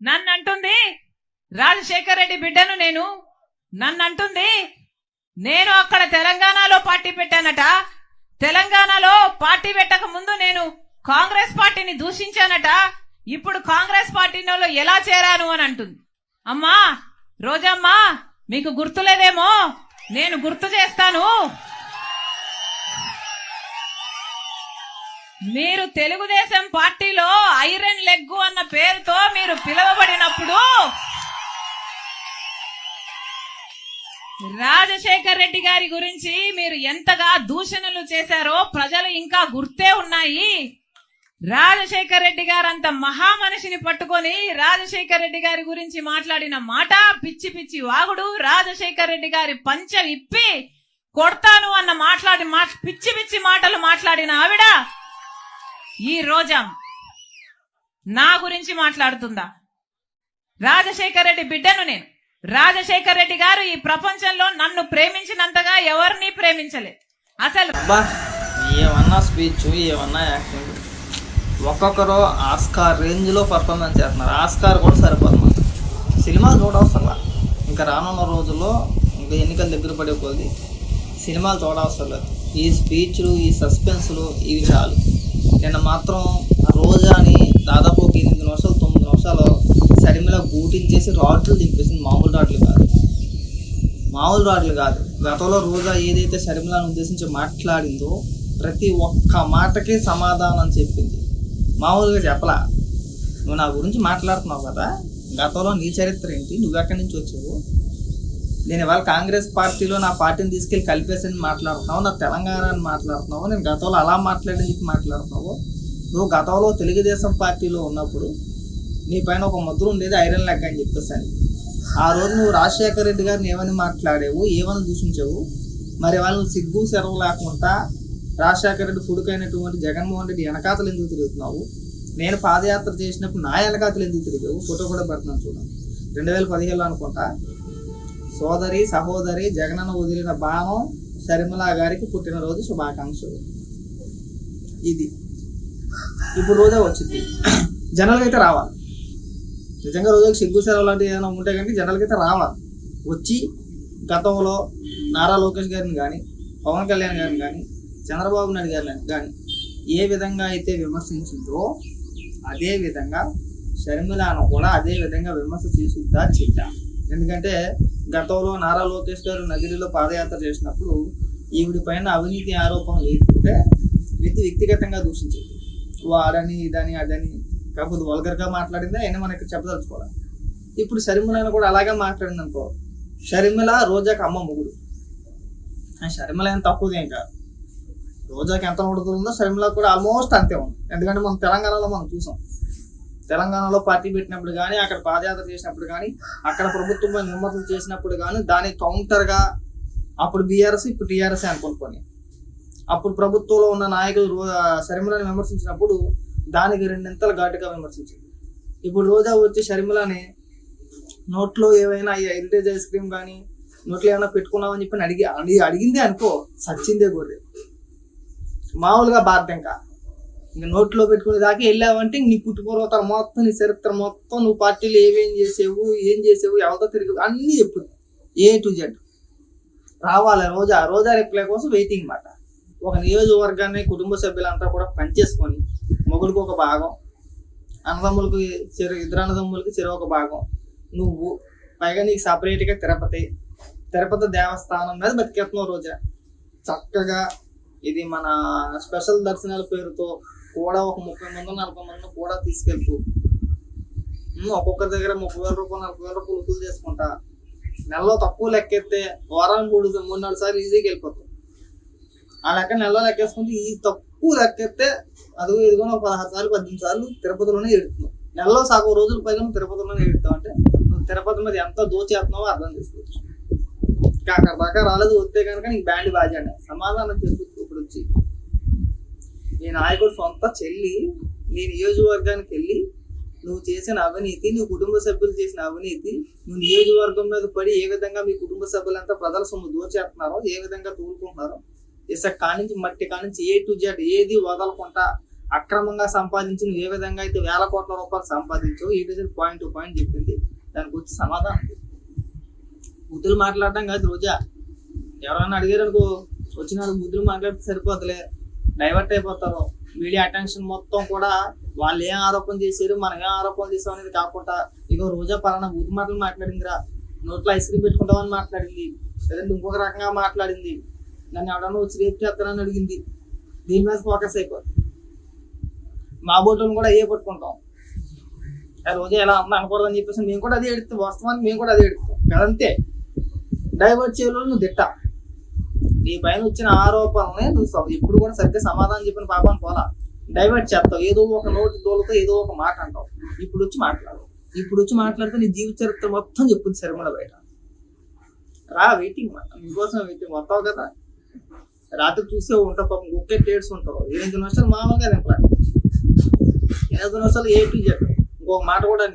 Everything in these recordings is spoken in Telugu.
నన్ను అంటుంది రాజశేఖర్ రెడ్డి బిడ్డను నన్ను అంటుంది నేను అక్కడ తెలంగాణలో పార్టీ పెట్టానట. తెలంగాణలో పార్టీ పెట్టక ముందు నేను కాంగ్రెస్ పార్టీని దూషించానట. ఇప్పుడు కాంగ్రెస్ పార్టీలో ఎలా చేరాను అని అంటుంది. అమ్మా రోజమ్మా, మీకు గుర్తులేదేమో, నేను గుర్తు చేస్తాను. మీరు తెలుగుదేశం పార్టీలో ఐరన్ లెగ్ అన్న పేరుతో మీరు పిలువబడినప్పుడు రాజశేఖర్ రెడ్డి గారి గురించి మీరు ఎంతగా దూషణలు చేశారో ప్రజలు ఇంకా గుర్తే ఉన్నాయి. రాజశేఖర్ రెడ్డి గారు అంత మహామనిషిని పట్టుకొని రాజశేఖర్ రెడ్డి గారి గురించి మాట్లాడిన మాట పిచ్చి పిచ్చి వాగుడు. రాజశేఖర్ రెడ్డి గారి పంచ విప్పి కొడతాను అన్న పిచ్చి పిచ్చి మాటలు మాట్లాడిన ఆవిడ ఈ రోజా నా గురించి మాట్లాడుతుందా? రాజశేఖర్ రెడ్డి బిడ్డను నేను. రాజశేఖర్ రెడ్డి గారు ఈ ప్రపంచంలో నన్ను ప్రేమించినంతగా ఎవరిని ప్రేమించలేదు అసలు. ఏమన్నా స్పీచ్, ఏమన్నా యాక్టింగ్, ఒక్కొక్కరు ఆస్కార్ రేంజ్ లో పర్ఫార్మెన్స్ చేస్తున్నారు. ఆస్కార్ కూడా సరిపోదు. సినిమాలు చూడవసరం. ఇంకా రానున్న రోజుల్లో ఇంకా ఎన్నికలు దగ్గర పడే కొద్ది సినిమాలు చూడవసరం లేదు. ఈ స్పీచ్లు, ఈ సస్పెన్స్లు ఇవి చాలు. నిన్న మాత్రం రోజాని దాదాపు 8 నిమిషాలు 9 నిమిషాలు సరిమిల బూటించేసి రాడ్లు దింపేసింది. మామూలు రాడ్లు కాదు. గతంలో రోజా ఏదైతే షర్మిలాను ఉద్దేశించి మాట్లాడిందో ప్రతి ఒక్క మాటకి సమాధానం చెప్పింది. మామూలుగా చెప్పలా. నువ్వు నా గురించి మాట్లాడుతున్నావు కదా, గతంలో నీ చరిత్ర ఏంటి, నువ్వెక్కడి నుంచి వచ్చావు, నేను ఇవాళ కాంగ్రెస్ పార్టీలో నా పార్టీని తీసుకెళ్ళి కలిపేసని మాట్లాడుతున్నావు, నా తెలంగాణ అని మాట్లాడుతున్నావు, నేను గతంలో అలా మాట్లాడని చెప్పి మాట్లాడుతున్నావు. నువ్వు గతంలో తెలుగుదేశం పార్టీలో ఉన్నప్పుడు నీ పైన ఒక ముద్ర ఉండేది ఐరన్ లెగ్ అని చెప్పేసాను. ఆ రోజు నువ్వు రాజశేఖర్ రెడ్డి గారిని ఏమని మాట్లాడావు, ఏమని దూషించావు. మరి వాళ్ళు సిగ్గు సెరవు లేకుండా రాజశేఖర రెడ్డి కొడుకైనటువంటి జగన్మోహన్ రెడ్డి వెనకాతలు ఎందుకు తిరుగుతున్నావు? నేను పాదయాత్ర చేసినప్పుడు నా వెనకాతలు ఎందుకు తిరిగావు? ఫోటో కూడా పెడుతున్నాను చూడండి. 2015లో అనుకుంటా. సోదరి సహోదరి జగనన్న వదిలిన బాణం షర్మిలా గారికి పుట్టినరోజు శుభాకాంక్షలు. ఇది ఇప్పుడు రోజా వచ్చింది. జనరల్గా అయితే రావాలి. నిజంగా రోజాకి సిగ్గు సెలవు లాంటివి ఏదైనా ఉంటే కానీ జనరల్గా అయితే రావాలి. వచ్చి గతంలో నారా లోకేష్ గారిని కానీ, పవన్ కళ్యాణ్ గారిని కానీ, చంద్రబాబు నాయుడు గారిని కానీ ఏ విధంగా అయితే విమర్శించిందో అదే విధంగా షర్మిలాను కూడా అదే విధంగా విమర్శ చేసుద్దా చెడ్డా. ఎందుకంటే గతంలో నారా లోకేష్ గారు నగిరిలో పాదయాత్ర చేసినప్పుడు ఈవిడి పైన అవినీతి ఆరోపణలు లేకుంటే వ్యక్తిగతంగా దూషించింది. వాడని ఇదని అదని కాకపోతే వల్గర్గా మాట్లాడిందా అయినా మనకి చెప్పదలుచుకోవాలి. ఇప్పుడు షర్మిలాను కూడా అలాగే మాట్లాడింది అనుకో. షర్మిల రోజాకి అమ్మ మొగుడు. షర్మిల ఏం తక్కువదేం కాదు. రోజాకి ఎంత ఉడుతుందో షర్మిల కూడా ఆల్మోస్ట్ అంతే ఉంది. ఎందుకంటే మనం తెలంగాణలో మనం చూసాం. తెలంగాణలో పార్టీ పెట్టినప్పుడు కానీ, అక్కడ పాదయాత్ర చేసినప్పుడు కానీ, అక్కడ ప్రభుత్వం విమర్శలు చేసినప్పుడు కానీ దానికి కౌంటర్గా అప్పుడు బీఆర్ఎస్ ఇప్పుడు టీఆర్ఎస్ అనుకుంటుకొని అప్పుడు ప్రభుత్వంలో ఉన్న నాయకులు షర్మిలని విమర్శించినప్పుడు దానికి 2 ఘాటుగా విమర్శించింది. ఇప్పుడు రోజా వచ్చి షర్మిలని నోట్లో ఏవైనా హెరిటేజ్ ఐస్ క్రీమ్ కానీ నోట్లో ఏమైనా పెట్టుకున్నామని చెప్పి అడిగిందే అనుకో, సచ్చిందే గొర్రె. మామూలుగా బాధ్యం ఇంకా నోట్లో పెట్టుకునే దాకా వెళ్ళావంటే నీ పుట్టుపూర్వతరం మొత్తం, నీ చరిత్ర మొత్తం, నువ్వు పార్టీలో ఏం చేసావు ఎవరితో తిరిగి అన్నీ చెప్పు A to Z రావాలి. రోజా రిప్లై కోసం వెయిటింగ్ మాట. ఒక నియోజకవర్గాన్ని కుటుంబ సభ్యులంతా కూడా పనిచేసుకొని మొగుడికి ఒక భాగం, అన్నదమ్ములకి ఇద్దరు అన్నదమ్ములకి చెరవ ఒక భాగం, నువ్వు పైగా నీకు సపరేట్గా తిరుపతి దేవస్థానం మీద బతికేస్తున్నావు రోజా. చక్కగా ఇది మన స్పెషల్ దర్శనాల పేరుతో కూడా ఒక 30 మంది 40 మంది కూడా తీసుకెళ్తూ ఒక్కొక్కరి దగ్గర 30,000 రూపాయలు 40,000 రూపాయలు వసూలు చేసుకుంటా నెలలో తక్కువ లెక్కెత్తే వారానికి 3-4 సార్లు ఈజీగా వెళ్ళిపోతాం. ఆ లెక్క నెలలో లెక్కేసుకుంటే ఈ తక్కువ లెక్కెత్తే అదిగో ఇదిగో 16 సార్లు 18 సార్లు తిరుపతిలోనే ఎడుతున్నావు. నెలలో సగం రోజుల పైగా తిరుపతిలోనే ఎడుతావు అంటే నువ్వు తిరుపతి మీద ఎంత దోచేస్తున్నావో అర్థం చేసుకోవచ్చు. అక్కడ దాకా రాలేదు, వస్తే కనుక నీకు బ్యాండ్ బాజాడు. సమాధానం చెప్పు. ఇప్పుడు వచ్చి నీ నాయకుడు సొంత చెల్లి నీ నియోజకవర్గానికి వెళ్ళి నువ్వు చేసిన అవినీతి, నీ కుటుంబ సభ్యులు చేసిన అవినీతి, నువ్వు నియోజకవర్గం మీద పడి ఏ విధంగా మీ కుటుంబ సభ్యులంతా ప్రజల సొమ్ము దోచేస్తున్నారో, ఏ విధంగా తూలుకుంటున్నారో, ఇసుక కానించి మట్టి కానించి A to Z ఏది వదలకుండా అక్రమంగా సంపాదించి నువ్వు ఏ విధంగా అయితే 1,000 కోట్ల రూపాయలు సంపాదించావు ఈ విధంగా పాయింట్ టు పాయింట్ చెప్పింది. దానికి వచ్చి సమాధానం బుద్ధులు మాట్లాడడం కాదు రోజా. ఎవరైనా అడిగారు అనుకో వచ్చిన బుద్ధులు మాట్లాడితే సరిపోతులే, డైవర్ట్ అయిపోతారు. మీడియా అటెన్షన్ మొత్తం కూడా వాళ్ళు ఏం ఆరోపణ చేశారు మనం ఏం ఆరోపణ చేసాం అనేది కాకుండా ఇగో రోజా పలానా బూతు మాటలు మాట్లాడిందిరా, నోట్లో ఐస్ క్రీమ్ పెట్టుకుంటామని మాట్లాడింది, లేదంటే ఇంకొక రకంగా మాట్లాడింది, నన్ను ఎవడన్నా వచ్చి రేపు చేస్తానని అడిగింది, దీని మీద ఫోకస్ అయిపోతుంది. మా బోటోని కూడా అయ్యే పట్టుకుంటాం. రోజు ఎలా అమ్మ అనకూడదని చెప్పేసి మేము కూడా అదే ఎడుతాం. వాస్తవానికి మేము కూడా అదే ఎడుతాం కదంతే. డైవర్ట్ చేయలో నువ్వు తిట్టా, నీ పైన వచ్చిన ఆరోపణలనే నువ్వు ఇప్పుడు కూడా సరిగ్గా సమాధానం చెప్పిన పాపాన్ని పోలా డైవర్ట్ చేస్తావు. ఏదో ఒక నోటి దోలతో ఏదో ఒక మాట అంటావు. ఇప్పుడు వచ్చి మాట్లాడితే నీ జీవిత చరిత్ర మొత్తం చెప్పుద్ది శర్మల బయట. రా వెయిటింగ్ నీకోసం వెయిటింగ్ వస్తావు కదా. రాత్రి చూసే ఉంటావు పాపం ఒకే టేడ్స్ ఉంటావు. 8 నిమిషాలు మామూలుగా తింటాడు, 8 నిమిషాలు ఏ టు జెడ్. ఇంకొక మాట కూడా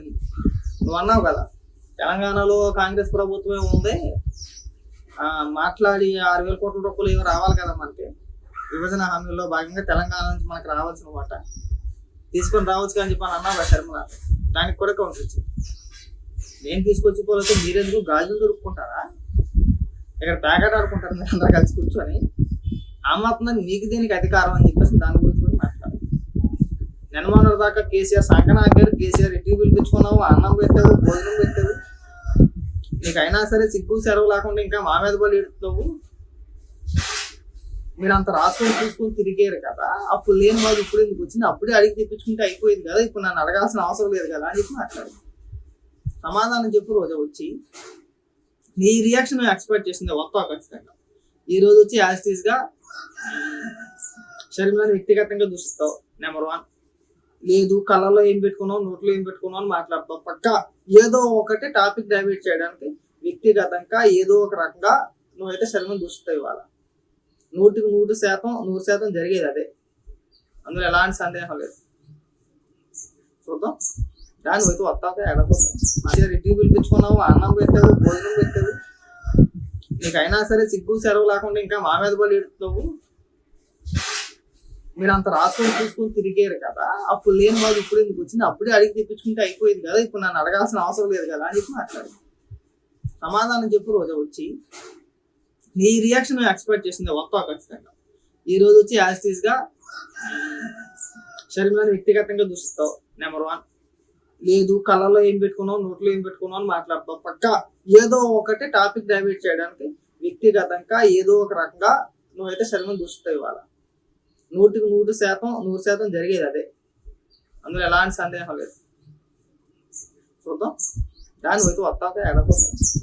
నువ్వు అన్నావు కదా తెలంగాణలో కాంగ్రెస్ ప్రభుత్వమే ఉంది, మాట్లాడి 6,000 కోట్ల రూపాయలు ఏమో రావాలి కదా మనకి. విభజన హామీల్లో భాగంగా తెలంగాణ నుంచి మనకు రావాల్సిన వాట తీసుకొని రావచ్చు కానీ చెప్పని అన్నావు శర్మల. దానికి కూడా కౌంటర్ ఇచ్చింది. నేను తీసుకొచ్చిపోతే మీరెందుకు గాజులు దొరుకుకుంటారా, ఇక్కడ ప్యాకెట్ ఆడుకుంటారు మీరు అందరూ కలిసి కూర్చొని. ఆ మాత్రం మీకు దీనికి అధికారం అని చెప్పేసి దాని గురించి కూడా మాట్లాడారు. నెలమొన్నటి దాకా కేసీఆర్ సంకనాగారు, కేసీఆర్ ఇంటికి పిలిపించుకున్నావు, అన్నం పెట్టావు, భోజనం పెట్టావు. నీకు అయినా సరే సిగ్గు సెలవు లేకుండా ఇంకా మా మీద పడి ఎడుతున్నావు. మీరు అంత రాసుకొని చూసుకొని తిరిగారు కదా, అప్పుడు లేని వాళ్ళు ఇప్పుడు ఎందుకు వచ్చింది, అప్పుడే అడిగి తెప్పించుకుంటే అయిపోయింది కదా, ఇప్పుడు నన్ను అడగాల్సిన అవసరం లేదు కదా అని చెప్పి మాట్లాడు. సమాధానం చెప్పు రోజా. వచ్చి నీ రియాక్షన్ ఎక్స్పెక్ట్ చేసింది వస్తావు ఖచ్చితంగా. ఈ రోజు వచ్చి యాజిటీస్గా షర్మిలని వ్యక్తిగతంగా చూస్తావు. నెంబర్ 1 లేదు, కళ్ళల్లో ఏం పెట్టుకున్నావు, నోట్లో ఏం పెట్టుకున్నావు అని మాట్లాడతావు. పక్కా ఏదో ఒకటి టాపిక్ డైవర్ట్ చేయడానికి వ్యక్తిగతంగా ఏదో ఒక రకంగా నువ్వైతే శర్మని చూస్తావు. ఇవాళ 100కి 100% జరిగేది అదే, అందులో ఎలాంటి సందేహం లేదు. చూద్దాం దాన్ని అయితే వస్తావు ఎడపోతావు. అదే ఇంటికి పిలిపించుకున్నావు, అన్నం పెట్టావు, భోజనం పెట్టావు. నీకు అయినా సరే సిగ్గు సెలవు లేకుండా ఇంకా మా మీద పడి ఎడుతున్నావు. మీరు అంత రాసుకొని చూసుకొని తిరిగారు కదా, అప్పుడు లేని వాళ్ళు ఇప్పుడు ఎందుకు వచ్చింది, అప్పుడే అడిగి తెప్పించుకుంటే అయిపోయింది కదా, ఇప్పుడు నన్ను అడగాల్సిన అవసరం లేదు కదా అని చెప్పి మాట్లాడు. సమాధానం చెప్పు రోజా. వచ్చి నీ రియాక్షన్ ఎక్స్పెక్ట్ చేసింది వస్తావు ఖచ్చితంగా. ఈ రోజు వచ్చి యాజిటీస్గా షర్మిలని వ్యక్తిగతంగా చూస్తావు. నెంబర్ 1 లేదు, కళ్ళల్లో ఏం పెట్టుకున్నావు, నోట్లో ఏం పెట్టుకున్నావు అని మాట్లాడతావు. పక్కా ఏదో ఒకటి టాపిక్ డైవర్ట్ చేయడానికి వ్యక్తిగతంగా ఏదో ఒక రకంగా నువ్వైతే శర్మని చూస్తావు. ఇవాళ 100కి 100% జరిగేది అదే, అందులో ఎలాంటి సందేహం లేదు. చూద్దాం దాన్ని అయితే వస్తావు ఎడపోతావు.